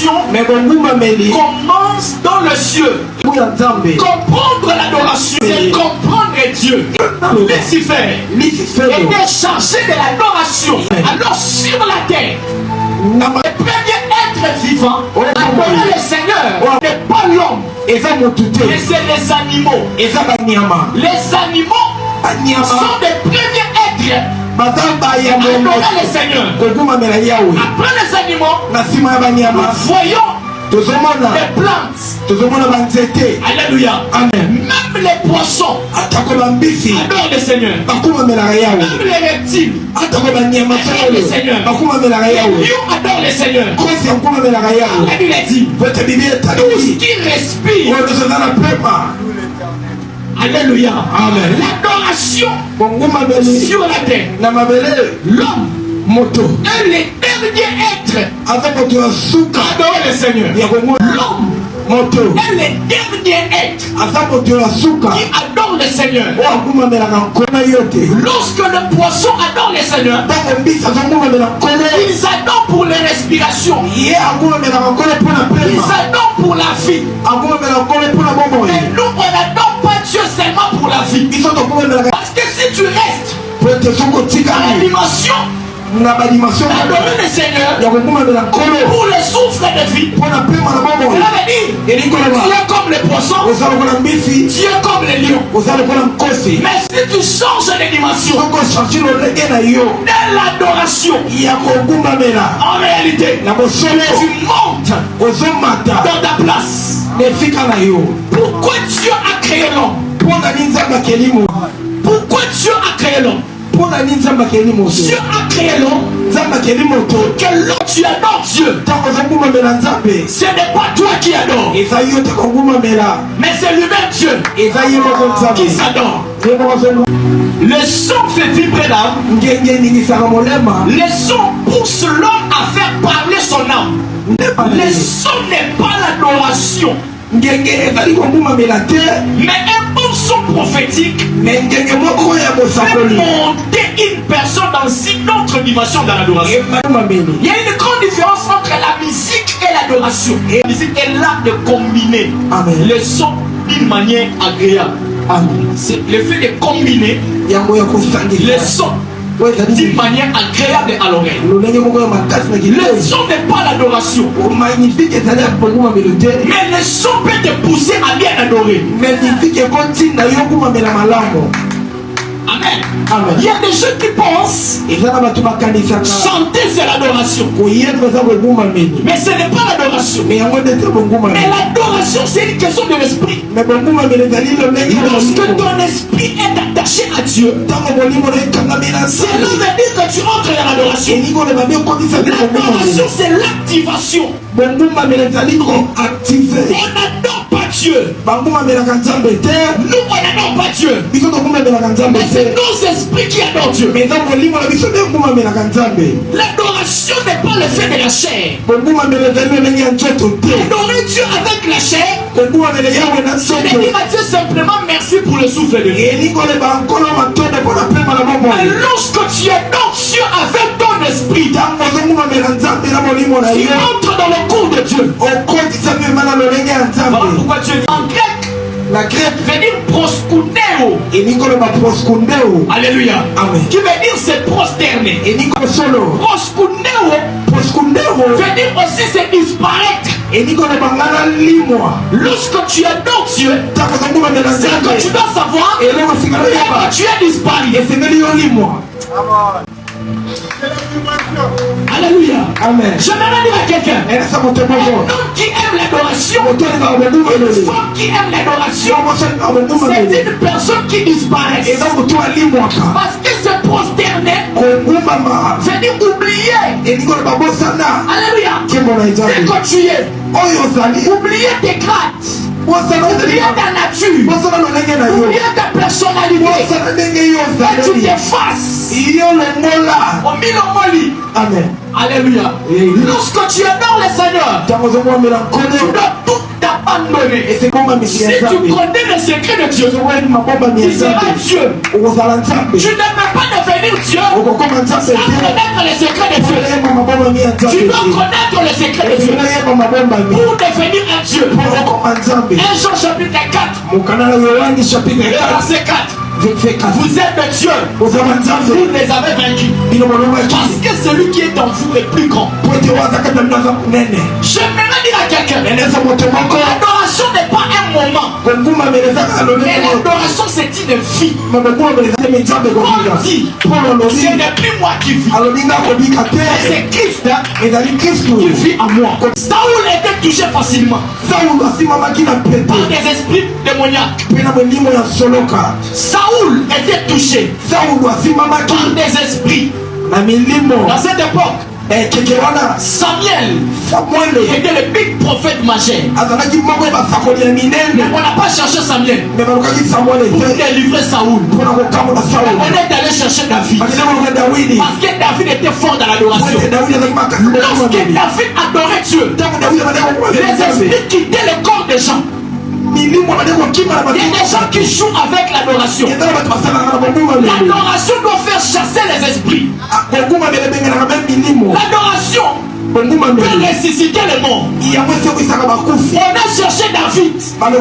l'adoration commence dans le cieux. Comprendre l'adoration, c'est comprendre Dieu. Lucifer était chargé de l'adoration. Alors sur la terre, le premier être vivant adorer le Seigneur n'est pas l'homme, mais c'est les animaux. Les animaux sont les premiers êtres adorer le Seigneur. Après les animaux, nous voyons les plantes. Alléluia. Amen. Même les poissons adorent le Seigneur. Même les reptiles adorent le Seigneur. Les lions adorent le Seigneur. La Bible dit tout ce qui respire. Alléluia. Amen. L'adoration sur la terre. L'homme est le dernier être adore le Seigneur. L'homme est le dernier être qui adore le Seigneur. Lorsque le poisson adore le Seigneur, ils adorent pour les respirations. Ils adorent pour la vie. Mais nous, on n'adore pas Dieu seulement pour la vie. Parce que si tu restes dans la dimension d'adorer le Seigneur pour le souffle de vie, cela veut dire Dieu comme les poissons, Dieu comme les lions. Mais si tu changes de dimension de l'adoration, en réalité tu montes dans ta place. Pourquoi Dieu a créé l'homme? Pourquoi Dieu a créé l'homme? Dieu a créé l'homme pour que l'homme tu adores Dieu. Ce n'est pas toi qui adore, mais c'est lui-même Dieu qui s'adore. Le son fait vibrer l'âme. Le son pousse l'homme à faire parler son âme. Le son n'est pas l'adoration, mais un bon son prophétique fait monter une personne dans une autre dimension de l'adoration. Il y a une grande différence entre la musique et l'adoration. La musique est là de combiner le son d'une manière agréable. C'est le fait de combiner le son d'une manière agréable à l'oreille. Le son n'est pas l'adoration, mais le son peut te pousser à bien adorer. Amen. Amen. Il y a des gens qui pensent chanter c'est l'adoration, mais ce n'est pas l'adoration. Mais l'adoration c'est une question de l'esprit. Lorsque ton esprit est attaché à Dieu, cela veut dire que tu entres dans l'adoration. L'adoration c'est l'activation. On n'adore pas Dieu. Nous on n'adore pas Dieu. Mais c'est nos esprits qui adorent Dieu. L'adoration n'est pas le fait de la chair. Adorer Dieu avec la chair, c'est dire à Dieu simplement merci pour le souffle de vie. Mais lorsque tu adores Dieu avec ton esprit, tu entres dans le cours de Dieu. Voilà pourquoi Dieu dit en grec, la grec veut dire proskundeo. Alléluia. Amen. Qui veut dire c'est prosterner. Proskundeo veut dire aussi c'est disparaître. Lorsque tu adores Dieu, c'est que tu dois savoir que tu es disparu. Alléluia. Amen. Je me dire à quelqu'un, un homme qui aime l'adoration, une femme qui aime l'adoration, c'est une personne qui disparaît. Parce que se prosterner veut dire oublier. Alléluia. C'est quand tu es. Oublier tes grades. Oublier ta nature, oublier ta personnalité, et tu t'effaces. Amen. Alléluia. Lorsque tu adores le Seigneur, tu dois tout t'abandonner. Si tu connais le secret de Dieu, tu seras Dieu. Tu ne peux pas devenir Dieu sans connaître le secret de Dieu. Tu dois connaître le secret de Dieu. Pour devenir un Dieu. 1 Jean chapitre 4. Verset 4. Vous êtes de Dieu. Vous les avez vaincus. Parce que celui qui est en vous est plus grand. J'aimerais dire à quelqu'un, l'adoration n'est pas un moment. Mais l'adoration c'est une vie. Paul dit, ce n'est plus moi qui vis. C'est Christ qui vit en moi. Saoul était touché facilement par des esprits démoniaques. Saoul était touché par des esprits. Dans cette époque, Samuel était le big prophète majeur. Mais on n'a pas cherché Samuel pour délivrer Saoul. On est allé chercher David. Parce que David était fort dans l'adoration. Lorsque David adorait Dieu, les esprits quittaient le corps des gens. Il y a des gens qui jouent avec l'adoration. L'adoration doit faire chasser les esprits. L'adoration peut ressusciter les morts. On a cherché David, mais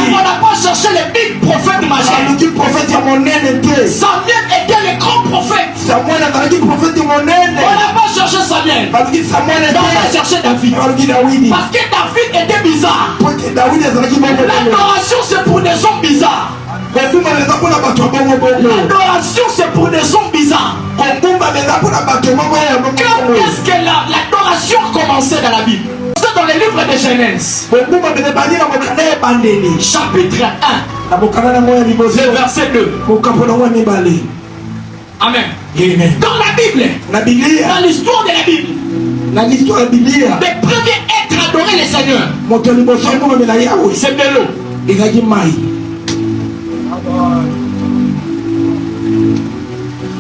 on n'a pas cherché le big prophète majeur. Samuel était le grand prophète. On n'a pas cherché Samuel, mais on a cherché David. Parce que David était bizarre. L'adoration c'est pour des hommes bizarres. L'adoration c'est pour des hommes bizarres. Quand est-ce que l'adoration a commencé dans la Bible? C'est dans le livre de Genèse, chapitre 1, verset 2. Amen. Dans la Bible, dans l'histoire de la Bible, les premiers êtres à adorer le Seigneur, c'est de l'eau.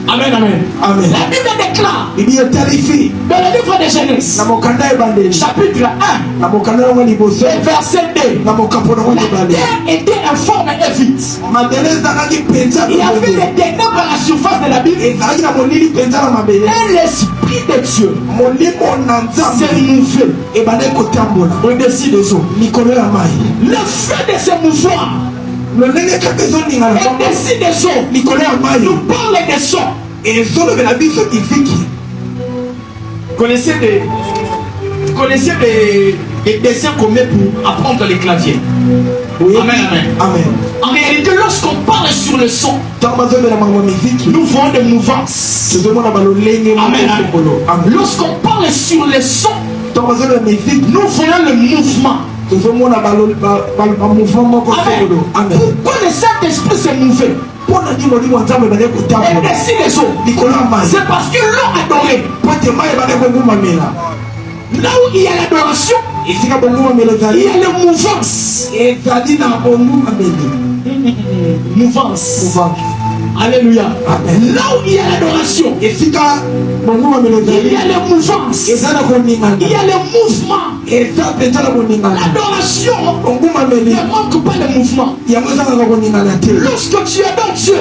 Amen, amen. Amen. La Bible déclare dans le livre de Genèse, chapitre 1, verset 2, la terre était informe et vide. Il y avait des ténèbres à la surface de la Bible. Et l'Esprit de Dieu s'est mouvé au-dessus des eaux. Le fait de se mouvoir au-dessus des eaux nous parle des sons. Connaissez des dessins qu'on met pour apprendre les claviers. Oui. Amen, amen. Amen. En réalité, lorsqu'on parle sur le son, nous voyons des mouvances. Amen, amen. Lorsqu'on parle sur le son, nous voyons le mouvement. Amen. Pourquoi le Saint-Esprit s'est mouvé au-dessus des eaux? C'est parce que l'eau adorée. Là où il y a l'adoration, il y a la mouvance. Mouvance. Alléluia. Amen. Là où il y a l'adoration, il y a la mouvance. Il y a le mouvement. L'adoration ne manque pas de mouvement. Lorsque tu adores Dieu,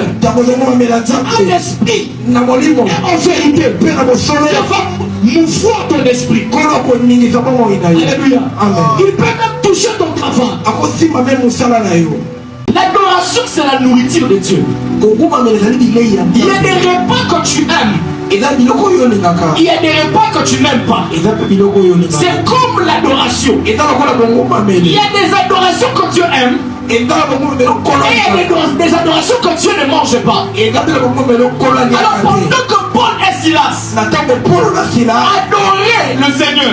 un esprit et en vérité, ça va mouvoir ton esprit. Alléluia. Il peut même toucher ton travail. L'adoration c'est la nourriture de Dieu. Il y a des repas que tu aimes. Il y a des repas que tu n'aimes pas. C'est comme l'adoration. Il y a des adorations que Dieu aime. Et il y a des adorations que Dieu ne mange pas. Alors pendant que Paul et Silas adoraient le Seigneur,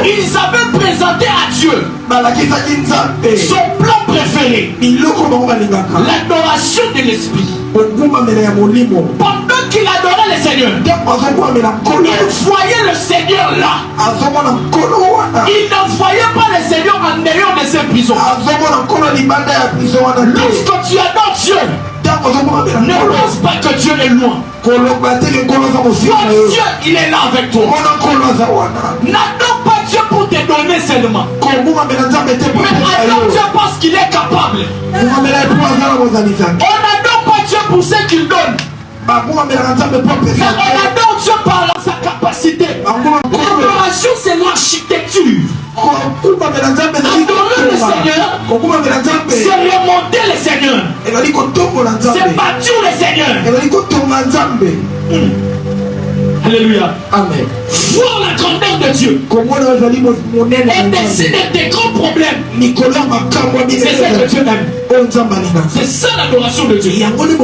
ils avaient présenté à Dieu son plan préféré, l'adoration de l'esprit. Pendant qu'il adorait le Seigneur, il voyait le Seigneur là. Il ne voyait pas le Seigneur en dehors de ses prisons. Lorsque tu adores Dieu, ne pense pas que Dieu est loin. Dieu, il est là avec toi. N'attends pas Dieu pour te donner seulement, mais adore Dieu parce qu'il est capable. On n'adore pas Dieu pour ce qu'il donne, mais on adore Dieu par sa capacité. capacité. L'adoration, c'est l'architecture. Adorer le Seigneur, c'est remonter le Seigneur, c'est bâtir le Seigneur. Alléluia. Amen. Voir la grandeur de Dieu et décider des grands problèmes. C'est ça que Dieu aime. C'est ça l'adoration de Dieu.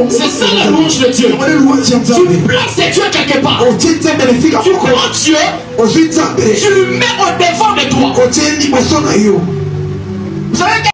C'est ça la louange de Dieu. Tu places Dieu quelque part. Tu prends Dieu. Tu le mets au devant de toi. Vous savez